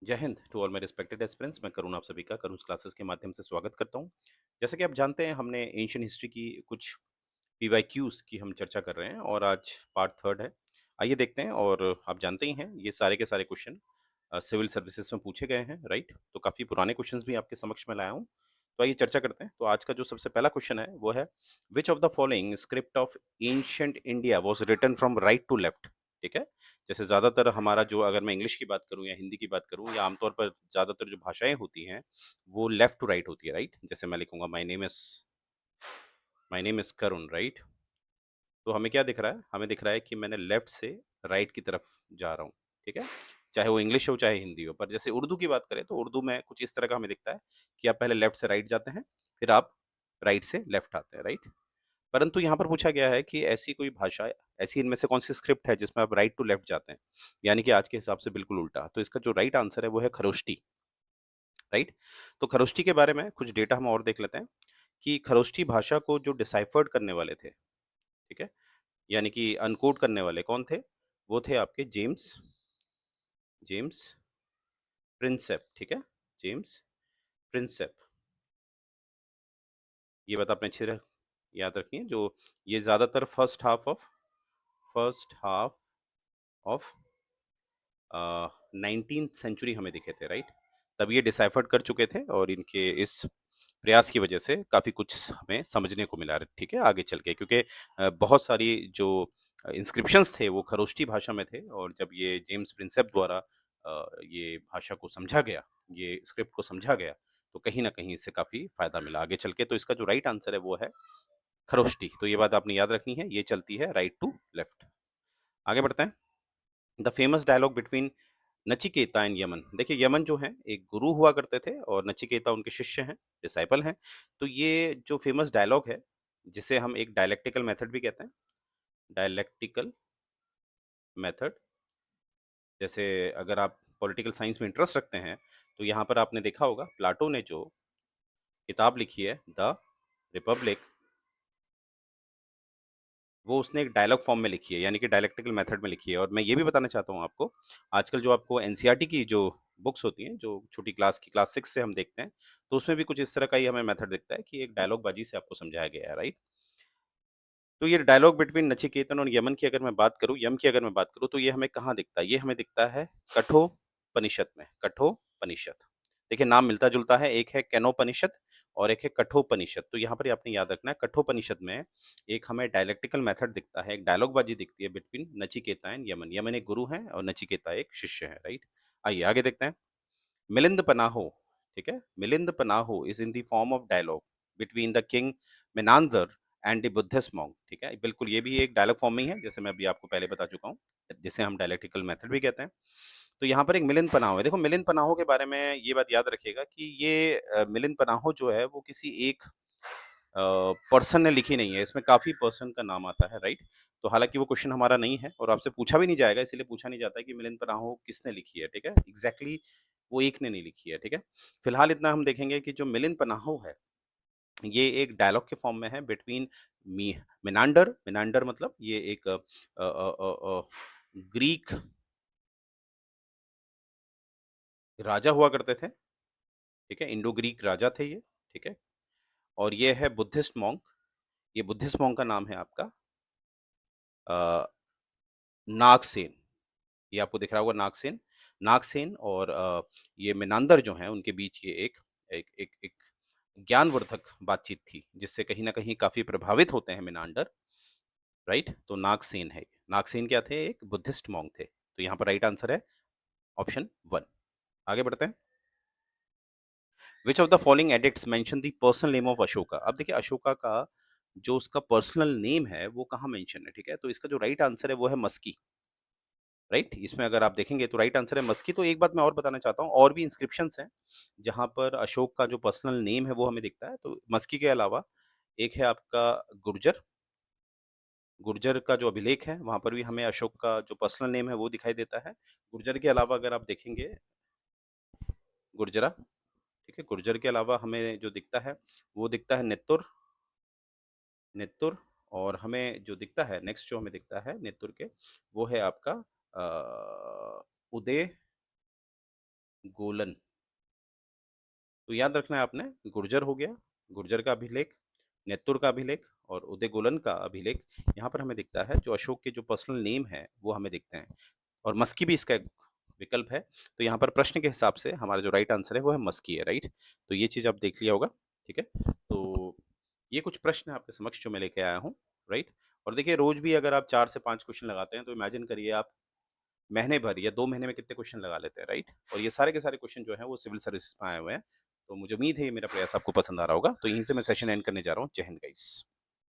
जय हिंद to all my respected aspirants. मैं करुण आप सभी का करूँज क्लासेस के माध्यम से स्वागत करता हूँ। जैसा कि आप जानते हैं हमने एंशिएंट हिस्ट्री की कुछ पीवाईक्यूज की हम चर्चा कर रहे हैं और आज पार्ट थर्ड है। आइए देखते हैं। और आप जानते ही हैं ये सारे के सारे क्वेश्चन सिविल सर्विसेज में पूछे गए हैं, राइट? तो काफ़ी पुराने क्वेश्चंस भी आपके समक्ष में लाया हूँ। तो आइए चर्चा करते हैं। तो आज का जो सबसे पहला क्वेश्चन है वो है, which of the following script of ancient India was written from right to left? ठीक है। जैसे ज़्यादातर हमारा जो, अगर मैं इंग्लिश की बात करूँ या हिंदी की बात करूँ, या आमतौर पर ज़्यादातर जो भाषाएँ होती हैं, वो लेफ्ट टू राइट होती है, राइट? जैसे मैं लिखूँगा my name is Karun, right? तो हमें क्या दिख रहा है? हमें दिख रहा है कि मैंने लेफ्ट से राइट की तरफ जा रहा हूँ, ठीक है? चाहे वो इंग्लिश हो, चाहे हिंदी हो। पर जैसे उर्दू की बात करें, तो उर्दू में कुछ इस तरह का हमें दिखता है कि आप पहले लेफ्ट से राइट जाते हैं, फिर आप राइट से लेफ्ट आते हैं, राइट? परंतु यहाँ पर पूछा गया है कि ऐसी कोई भाषा, ऐसी इनमें से कौन-सी स्क्रिप्ट है जिसमें आप राइट टू लेफ्ट जाते हैं? यानी कि आज के हिसाब से बिल्कुल उल्टा। तो इसका जो राइट आंसर है वो है खरोष्टी, राइट? तो खरोष्टी के बारे में कुछ डेटा हम और देख लेते हैं कि खरोष्टी भाषा को जो डिसाइफर्ड करने वाले थे, ठीक है? यानी कि अनकोड करने वाले कौन थे? वो थे आपके जेम्स जेम्स प्रिंसेप, ठीक है? James Prinsep. ये बात आपने अच्छे से याद रखनी है। जो ये ज़्यादातर first half of 19th century हमें दिखे थे, राइट? तब ये डिसाइफर्ड कर चुके थे और इनके इस प्रयास की वजह से काफ़ी कुछ हमें समझने को मिला, ठीक है, आगे चल के। क्योंकि बहुत सारी जो इंस्क्रिप्शंस थे वो खरोष्टी भाषा में थे, और जब ये जेम्स प्रिंसेप द्वारा ये भाषा को समझा गया, ये स्क्रिप्ट को समझा गया, तो कहीं न कहीं इससे काफ़ी फ़ायदा मिला आगे चल के। तो इसका जो राइट आंसर है वो है खरोष्टी। तो ये बात आपने याद रखनी है, ये चलती है राइट टू लेफ्ट। आगे बढ़ते हैं। The famous dialogue between Nachiketa and Yaman. देखिए, यमन जो है एक गुरु हुआ करते थे और नचिकेता उनके शिष्य हैं, डिसाइपल हैं। तो ये जो फेमस डायलॉग है, जिसे हम एक डायलेक्टिकल मेथड भी कहते हैं, डायलेक्टिकल मेथड। जैसे अगर आप पॉलिटिकल साइंस में इंटरेस्ट रखते हैं, तो यहाँ पर आपने देखा होगा प्लाटो ने जो किताब लिखी है, द रिपब्लिक, वो उसने एक डायलॉग फॉर्म में लिखी है, यानी कि डायलेक्टिकल मेथड में लिखी है। और मैं ये भी बताना चाहता हूँ आपको, आजकल जो आपको एनसीईआरटी की जो बुक्स होती हैं, जो छोटी क्लास की, क्लास 6 से हम देखते हैं, तो उसमें भी कुछ इस तरह का ही हमें मेथड दिखता है कि एक डायलॉग बाजी से आपको समझाया गया है, राइट? तो ये डायलॉग बिटवीन नचिकेतन और यमन की अगर मैं बात करूँ, यम की अगर मैं बात करूँ, तो ये हमें कहाँ दिखता है? ये हमें दिखता है कठोपनिषद में, कठोपनिषद। देखिए, नाम मिलता-जुलता है, एक है केनोपनिषद और एक है कठोपनिषद। तो यहाँ पर ये आपने याद रखना है, कठोपनिषद में एक हमें डायलेक्टिकल मेथड दिखता है, एक डायलॉगबाजी दिखती है between Nachiketa and Yemen. Yemen एक गुरु हैं और नचिकेता एक शिष्य है, राइट? आइए आगे देखते हैं। मिलिंद पनाहो, ठीक है? Milinda Panha is in the form of dialogue between the king Menander and the Buddhist monk, ठीक है? बिल्कुल, ये भी एक डायलॉग फॉर्म में ही है, जैसे मैं अभी आपको पहले बता चुका हूँ, जिसे हम डायलेक्टिकल मेथड भी कहते हैं। तो यहाँ पर एक मिलिंद पनाहो है। देखो, मिलिंद पनाहो के बारे में ये बात याद रखिएगा कि ये मिलिंद पनाहो जो है वो किसी एक पर्सन ने लिखी नहीं है, इसमें काफ़ी पर्सन का नाम आता है, राइट? तो हालाँकि वो क्वेश्चन हमारा नहीं है और आपसे पूछा भी नहीं जाएगा, इसीलिए पूछा नहीं जाता है कि मिलिंद पनाहो किसने लिखी है, ठीक है? एग्ज़ैक्टली वो एक ने नहीं लिखी है, ठीक है? फिलहाल इतना हम देखेंगे कि जो मिलिंद पनाहो है, ये एक डायलॉग के फॉर्म में है बिटवीन मी मेनांडर। मेनांडर मतलब ये एक ग्रीक राजा हुआ करते थे, ठीक है? इंडो ग्रीक राजा थे ये, ठीक है? और ये है बुद्धिस्ट मॉन्क। ये बुद्धिस्ट मॉन्क का नाम है आपका अ, नागसेन। ये आपको दिख रहा होगा नागसेन। नागसेन और ये मेनांदर जो हैं, उनके बीच ये एक एक एक एक ज्ञानवर्धक बातचीत थी, जिससे कहीं न कहीं काफ़ी प्रभावित होते हैं मेनांडर, राइट? तो नागसेन है ये। नागसेन क्या थे? एक बुद्धिस्ट मॉन्क थे। तो यहाँ पर राइट आंसर है ऑप्शन 1। आगे बढ़ते हैं। Which of the following addicts mention the personal name of Ashoka? अब देखिए, अशोका का जो उसका पर्सनल नेम है, वो कहाँ मेंशन है, ठीक है? तो इसका जो राइट आंसर है वो है मस्की। राइट? इसमें अगर आप देखेंगे तो राइट आंसर है मस्की। तो एक बात मैं और बताना चाहता हूँ, और भी इंस्क्रिप्शंस हैं, जहाँ पर अशोक का जो पर्सनल नेम है वो हमें दिखता है। तो मस्की के अलावा एक है आपका गुर्जर। गुर्जर का जो अभिलेख है, वहाँ पर भी हमें अशोक का जो पर्सनल नेम है वो दिखाई देता है। गुर्जर के अलावा अगर आप देखेंगे, गुर्जरा, ठीक है? गुर्जर के अलावा हमें जो दिखता है, वो दिखता है नेत्तुर, नेत्तुर। और हमें जो दिखता है, नेक्स्ट जो हमें दिखता है नेत्तुर के, वो है आपका उदय गोलन। तो याद रखना है आपने, गुर्जर हो गया, गुर्जर का अभिलेख, नेत्तुर का अभिलेख और उदयगोलन का अभिलेख। यहाँ पर हमें दिखता है जो अशोक के जो पर्सनल नेम है वो हमें दिखते हैं, और मस्की भी इसका एक विकल्प है। तो यहाँ पर प्रश्न के हिसाब से हमारा जो राइट आंसर है वो है मस्की है, राइट। तो ये चीज़ आप देख लिया होगा, ठीक है। तो ये कुछ प्रश्न है आपके समक्ष जो मैं लेके आया हूँ, राइट। और देखिए रोज भी अगर आप 4 से 5 क्वेश्चन लगाते हैं तो इमेजिन करिए आप महीने भर या 2 महीने में कितने क्वेश्चन लगा लेते हैं, राइट। और ये सारे के सारे क्वेश्चन जो हैं वो सिविल सर्विसेज में आए हुए हैं। तो मुझे उम्मीद है ये मेरा प्रयास आपको पसंद आ रहा होगा। तो यहीं से मैं सेशन एंड करने जा रहा हूँ। जय हिंद गाइस।